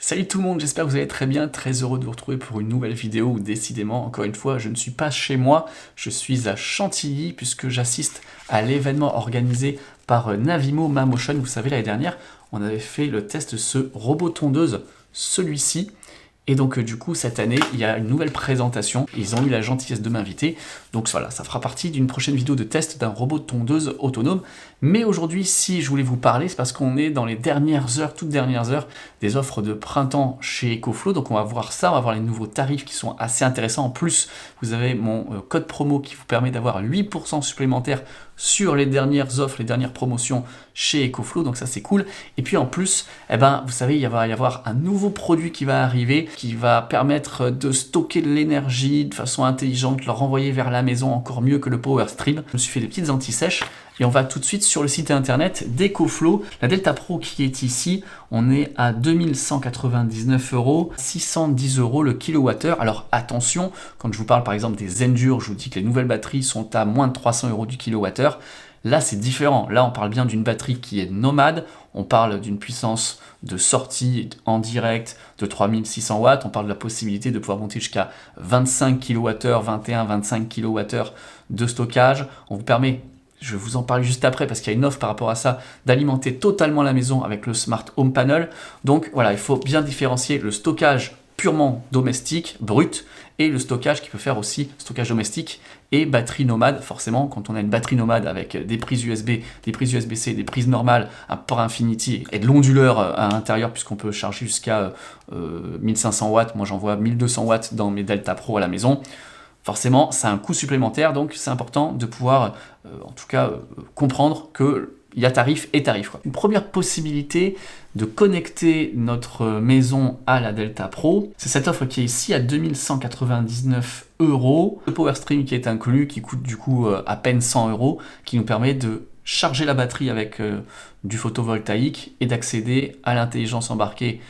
Salut tout le monde, j'espère que vous allez très bien, très heureux de vous retrouver pour une nouvelle vidéo où décidément, encore une fois, je ne suis pas chez moi, je suis à Chantilly puisque j'assiste à l'événement organisé par Navimo Mamotion. Vous savez, l'année dernière, on avait fait le test de ce robot tondeuse, celui-ci. Et donc du coup, cette année, il y a une nouvelle présentation. Ils ont eu la gentillesse de m'inviter. Donc voilà, ça fera partie d'une prochaine vidéo de test d'un robot de tondeuse autonome. Mais aujourd'hui, si je voulais vous parler, c'est parce qu'on est dans les dernières heures, toutes dernières heures, des offres de printemps chez EcoFlow. Donc on va voir ça, on va voir les nouveaux tarifs qui sont assez intéressants. En plus, vous avez mon code promo qui vous permet d'avoir 8% supplémentaires sur les dernières offres, les dernières promotions chez EcoFlow, donc ça c'est cool. Et puis en plus, vous savez, il va y avoir un nouveau produit qui va arriver, qui va permettre de stocker de l'énergie de façon intelligente, le renvoyer vers la maison encore mieux que le Power Stream. Je me suis fait des petites anti-sèches. Et on va tout de suite sur le site internet d'EcoFlow. La Delta Pro qui est ici, on est à 2199 €, 610 € le kilowattheure. Alors attention, quand je vous parle par exemple des Endure, je vous dis que les nouvelles batteries sont à moins de 300 € du kilowattheure. Là, c'est différent. Là, on parle bien d'une batterie qui est nomade. On parle d'une puissance de sortie en direct de 3600 watts. On parle de la possibilité de pouvoir monter jusqu'à 25 kWh, 21-25 kWh de stockage. On vous permet, je vais vous en parler juste après parce qu'il y a une offre par rapport à ça, d'alimenter totalement la maison avec le Smart Home Panel. Donc voilà, il faut bien différencier le stockage purement domestique, brut, et le stockage qui peut faire aussi stockage domestique et batterie nomade. Forcément, quand on a une batterie nomade avec des prises USB, des prises USB-C, des prises normales, un port Infinity et de l'onduleur à l'intérieur, puisqu'on peut charger jusqu'à 1500 watts. Moi, j'envoie 1200 watts dans mes Delta Pro à la maison. Forcément, ça a un coût supplémentaire, donc c'est important de pouvoir, en tout cas, comprendre que il y a tarif et tarif. Une première possibilité de connecter notre maison à la Delta Pro, c'est cette offre qui est ici à 2199 €. Le Power Stream qui est inclus, qui coûte du coup à peine 100 €, qui nous permet de charger la batterie avec du photovoltaïque et d'accéder à l'intelligence embarquée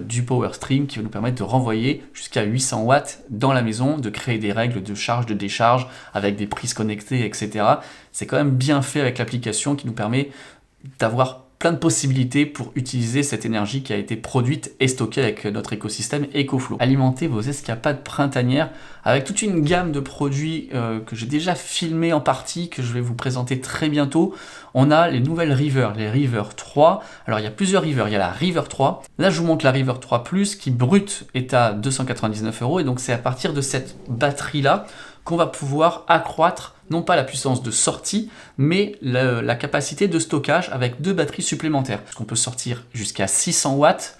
du Power Stream qui va nous permettre de renvoyer jusqu'à 800 watts dans la maison, de créer des règles de charge, de décharge avec des prises connectées, etc. C'est quand même bien fait avec l'application qui nous permet d'avoir plein de possibilités pour utiliser cette énergie qui a été produite et stockée avec notre écosystème EcoFlow. Alimenter vos escapades printanières avec toute une gamme de produits que j'ai déjà filmé en partie, que je vais vous présenter très bientôt. On a les nouvelles River, les River 3. Alors il y a plusieurs River, il y a la River 3. Là je vous montre la River 3 Plus qui brut est à 299 € et donc c'est à partir de cette batterie là qu'on va pouvoir accroître non pas la puissance de sortie, mais la capacité de stockage avec 2 batteries supplémentaires. Parce qu'on peut sortir jusqu'à 600 watts.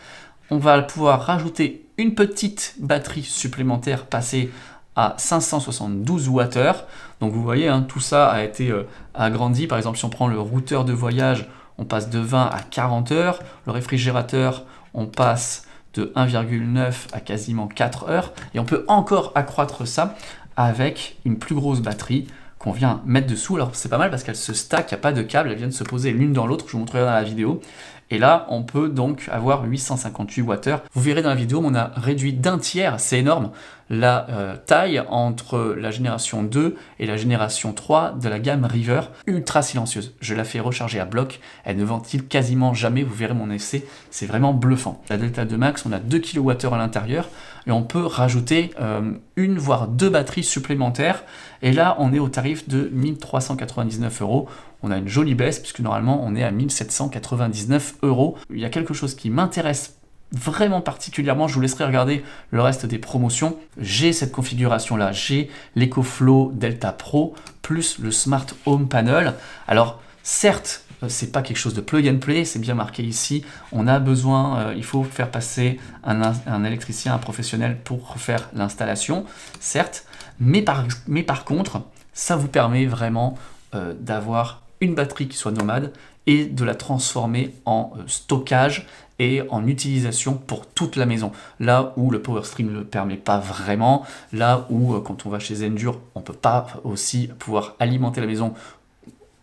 On va pouvoir rajouter une petite batterie supplémentaire passée à 572 Wh. Donc vous voyez, tout ça a été agrandi. Par exemple, si on prend le routeur de voyage, on passe de 20 à 40 heures. Le réfrigérateur, on passe de 1,9 à quasiment 4 heures. Et on peut encore accroître ça avec une plus grosse batterie qu'on vient mettre dessous. Alors c'est pas mal parce qu'elle se stack, il n'y a pas de câble, elles viennent se poser l'une dans l'autre, je vous montrerai dans la vidéo. Et là, on peut donc avoir 858 Wh. Vous verrez dans la vidéo, on a réduit d'un tiers, c'est énorme, la taille entre la génération 2 et la génération 3 de la gamme River, ultra silencieuse. Je la fais recharger à bloc, elle ne ventile quasiment jamais, vous verrez mon essai, c'est vraiment bluffant. La Delta 2 Max, on a 2 kWh à l'intérieur et on peut rajouter une voire 2 batteries supplémentaires. Et là, on est au tarif de 1399 €. On a une jolie baisse puisque normalement on est à 1799 €. Il y a quelque chose qui m'intéresse vraiment particulièrement, je vous laisserai regarder le reste des promotions. J'ai cette configuration là, j'ai l'EcoFlow Delta Pro plus le Smart Home Panel. Alors certes, c'est pas quelque chose de plug and play, c'est bien marqué ici. On a besoin, il faut faire passer un électricien, un professionnel pour faire l'installation, certes, mais par contre, ça vous permet vraiment d'avoir une batterie qui soit nomade et de la transformer en stockage et en utilisation pour toute la maison. Là où le Power Stream ne le permet pas vraiment, là où quand on va chez Endure, on ne peut pas aussi pouvoir alimenter la maison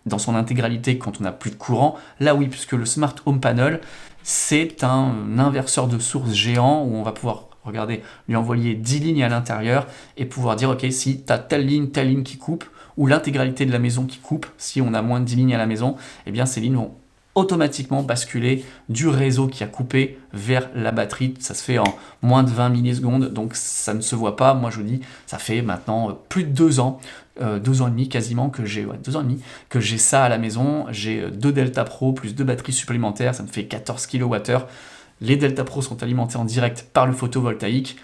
dans son intégralité quand on n'a plus de courant. Là oui, puisque le Smart Home Panel, c'est un inverseur de source géant où on va pouvoir, regardez, lui envoyer 10 lignes à l'intérieur et pouvoir dire, ok, si tu as telle ligne qui coupe, ou l'intégralité de la maison qui coupe, si on a moins de 10 lignes à la maison, eh bien ces lignes vont automatiquement basculer du réseau qui a coupé vers la batterie. Ça se fait en moins de 20 millisecondes, donc ça ne se voit pas. Moi je vous dis, ça fait maintenant plus de 2 ans, 2 ans et demi quasiment que j'ai 2 ans et demi que j'ai ça à la maison. J'ai 2 Delta Pro plus 2 batteries supplémentaires, ça me fait 14 kWh. Les Delta Pro sont alimentés en direct par le photovoltaïque.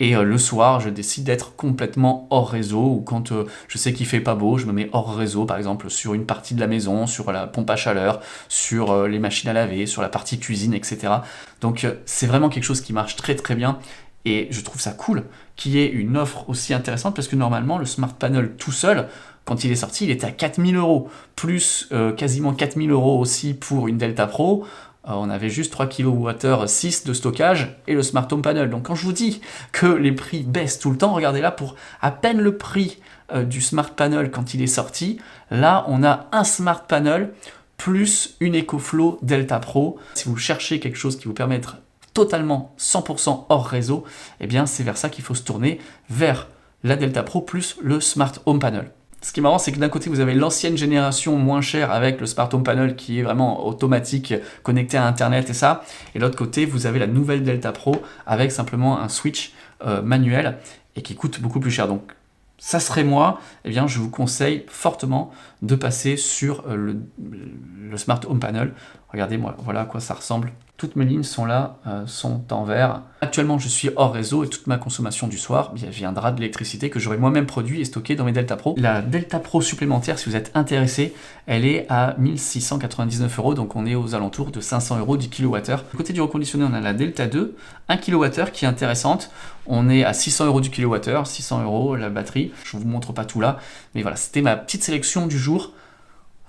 Et le soir, je décide d'être complètement hors réseau, ou quand je sais qu'il fait pas beau, je me mets hors réseau, par exemple sur une partie de la maison, sur la pompe à chaleur, sur les machines à laver, sur la partie cuisine, etc. Donc c'est vraiment quelque chose qui marche très très bien, et je trouve ça cool qu'il y ait une offre aussi intéressante, parce que normalement le Smart Panel tout seul, quand il est sorti, il était à 4000 €, plus quasiment 4000 € aussi pour une Delta Pro. On avait juste 3 kWh 6 de stockage et le Smart Home Panel. Donc quand je vous dis que les prix baissent tout le temps, regardez là, pour à peine le prix du Smart Panel quand il est sorti, là on a un Smart Panel plus une EcoFlow Delta Pro. Si vous cherchez quelque chose qui vous permet d'être totalement 100% hors réseau, eh bien c'est vers ça qu'il faut se tourner, vers la Delta Pro plus le Smart Home Panel. Ce qui est marrant, c'est que d'un côté, vous avez l'ancienne génération moins chère avec le Smart Home Panel qui est vraiment automatique, connecté à Internet et ça. Et de l'autre côté, vous avez la nouvelle Delta Pro avec simplement un switch manuel et qui coûte beaucoup plus cher. Donc, ça serait moi, eh bien, je vous conseille fortement de passer sur le Smart Home Panel. Regardez, moi, voilà à quoi ça ressemble. Toutes mes lignes sont là, sont en vert. Actuellement, je suis hors réseau et toute ma consommation du soir viendra de l'électricité que j'aurai moi-même produit et stocké dans mes Delta Pro. La Delta Pro supplémentaire, si vous êtes intéressé, elle est à 1699 €, donc on est aux alentours de 500 € du kWh. Du côté du reconditionné, on a la Delta 2, 1 kWh qui est intéressante. On est à 600 € du kWh, 600 € la batterie. Je vous montre pas tout là, mais voilà, c'était ma petite sélection du jour.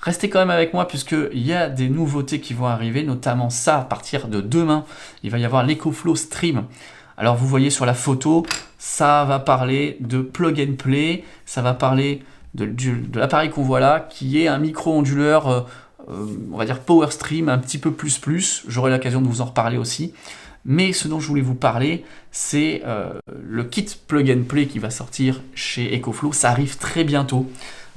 Restez quand même avec moi puisqu'il y a des nouveautés qui vont arriver, notamment ça à partir de demain. Il va y avoir l'EcoFlow Stream. Alors vous voyez sur la photo, ça va parler de plug and play, ça va parler de l'appareil qu'on voit là, qui est un micro-onduleur, on va dire Power Stream, un petit peu plus. J'aurai l'occasion de vous en reparler aussi. Mais ce dont je voulais vous parler, c'est le kit plug and play qui va sortir chez EcoFlow. Ça arrive très bientôt.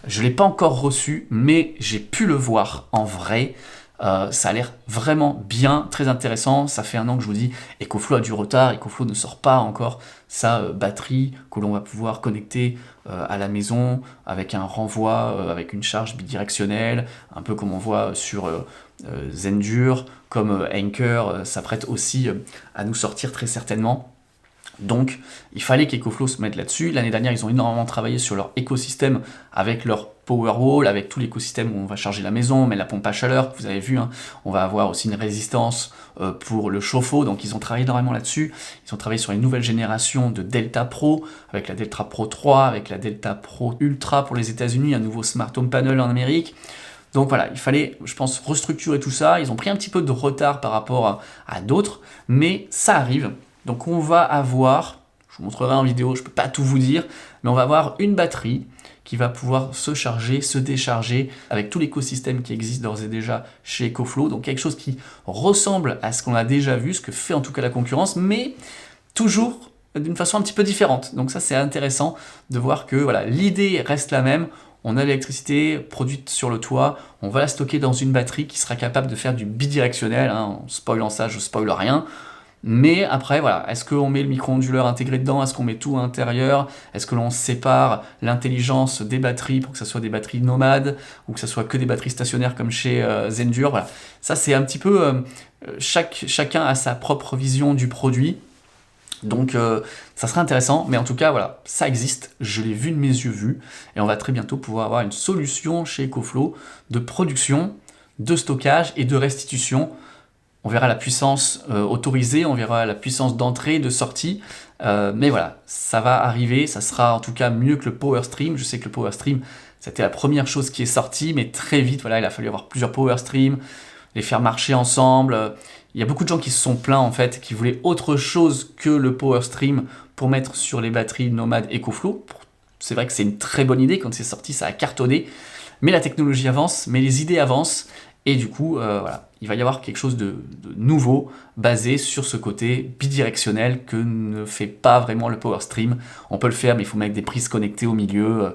Je ne l'ai pas encore reçu, mais j'ai pu le voir en vrai. Ça a l'air vraiment bien, très intéressant. Ça fait 1 an que je vous dis, EcoFlow a du retard. EcoFlow ne sort pas encore sa batterie que l'on va pouvoir connecter à la maison avec un renvoi, avec une charge bidirectionnelle, un peu comme on voit sur Zendur, comme Anker s'apprête aussi à nous sortir très certainement. Donc, il fallait qu'EcoFlow se mette là-dessus. L'année dernière, ils ont énormément travaillé sur leur écosystème avec leur Powerwall, avec tout l'écosystème où on va charger la maison, mais la pompe à chaleur, vous avez vu, hein, on va avoir aussi une résistance pour le chauffe-eau. Donc, ils ont travaillé énormément là-dessus. Ils ont travaillé sur une nouvelle génération de Delta Pro, avec la Delta Pro 3, avec la Delta Pro Ultra pour les États-Unis, un nouveau Smart Home Panel en Amérique. Donc voilà, il fallait, je pense, restructurer tout ça. Ils ont pris un petit peu de retard par rapport à d'autres, mais ça arrive. Donc on va avoir, je vous montrerai en vidéo, je ne peux pas tout vous dire, mais on va avoir une batterie qui va pouvoir se charger, se décharger avec tout l'écosystème qui existe d'ores et déjà chez EcoFlow. Donc quelque chose qui ressemble à ce qu'on a déjà vu, ce que fait en tout cas la concurrence, mais toujours d'une façon un petit peu différente. Donc ça c'est intéressant de voir que voilà, l'idée reste la même. On a l'électricité produite sur le toit, on va la stocker dans une batterie qui sera capable de faire du bidirectionnel. Hein. En spoilant ça, je spoil rien. Mais après, voilà, est-ce qu'on met le micro-onduleur intégré dedans? Est-ce qu'on met tout à l'intérieur? Est-ce que l'on sépare l'intelligence des batteries pour que ce soit des batteries nomades ou que ce soit que des batteries stationnaires comme chez Zendur? Voilà. Ça, c'est un petit peu... chacun a sa propre vision du produit. Donc, ça serait intéressant. Mais en tout cas, voilà, ça existe. Je l'ai vu de mes yeux vus. Et on va très bientôt pouvoir avoir une solution chez EcoFlow de production, de stockage et de restitution. On verra la puissance autorisée, on verra la puissance d'entrée, de sortie. Mais voilà, ça va arriver, ça sera en tout cas mieux que le Power Stream. Je sais que le Power Stream, c'était la première chose qui est sortie, mais très vite, voilà, il a fallu avoir plusieurs Power Stream, les faire marcher ensemble. Il y a beaucoup de gens qui se sont plaints en fait, qui voulaient autre chose que le Power Stream pour mettre sur les batteries nomades EcoFlow. C'est vrai que c'est une très bonne idée, quand c'est sorti, ça a cartonné. Mais la technologie avance, mais les idées avancent. Et du coup, voilà, il va y avoir quelque chose de nouveau basé sur ce côté bidirectionnel que ne fait pas vraiment le Power Stream. On peut le faire, mais il faut mettre des prises connectées au milieu.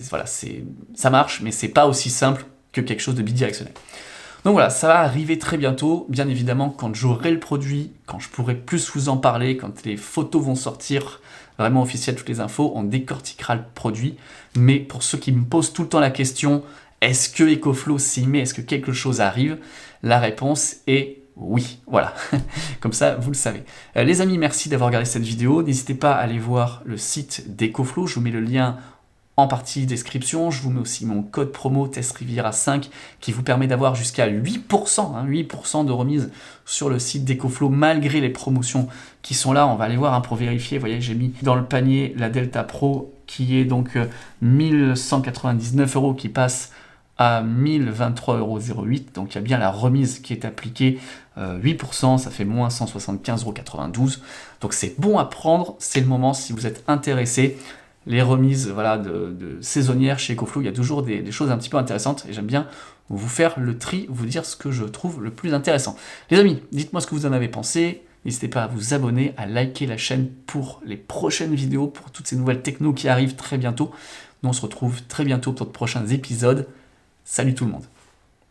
Voilà, ça marche, mais c'est pas aussi simple que quelque chose de bidirectionnel. Donc voilà, ça va arriver très bientôt, bien évidemment quand j'aurai le produit, quand je pourrai plus vous en parler, quand les photos vont sortir, vraiment officielles, toutes les infos, on décortiquera le produit. Mais pour ceux qui me posent tout le temps la question, est-ce que EcoFlow s'y met, est-ce que quelque chose arrive? La réponse est oui, voilà, comme ça vous le savez. Les amis, merci d'avoir regardé cette vidéo, n'hésitez pas à aller voir le site d'EcoFlow, je vous mets le lien en partie description, je vous mets aussi mon code promo TestRiviera 5 qui vous permet d'avoir jusqu'à 8%, 8% de remise sur le site d'EcoFlow malgré les promotions qui sont là. On va aller voir pour vérifier. Vous voyez, j'ai mis dans le panier la Delta Pro qui est donc 1199 € qui passe à 1023,08 €. Donc il y a bien la remise qui est appliquée, 8%, ça fait moins 175,92 €. Donc c'est bon à prendre, c'est le moment si vous êtes intéressé. Les remises voilà, de saisonnières chez EcoFlow, il y a toujours des choses un petit peu intéressantes et j'aime bien vous faire le tri, vous dire ce que je trouve le plus intéressant. Les amis, dites-moi ce que vous en avez pensé, n'hésitez pas à vous abonner, à liker la chaîne pour les prochaines vidéos, pour toutes ces nouvelles technos qui arrivent très bientôt. Nous on se retrouve très bientôt pour de prochains épisodes. Salut tout le monde!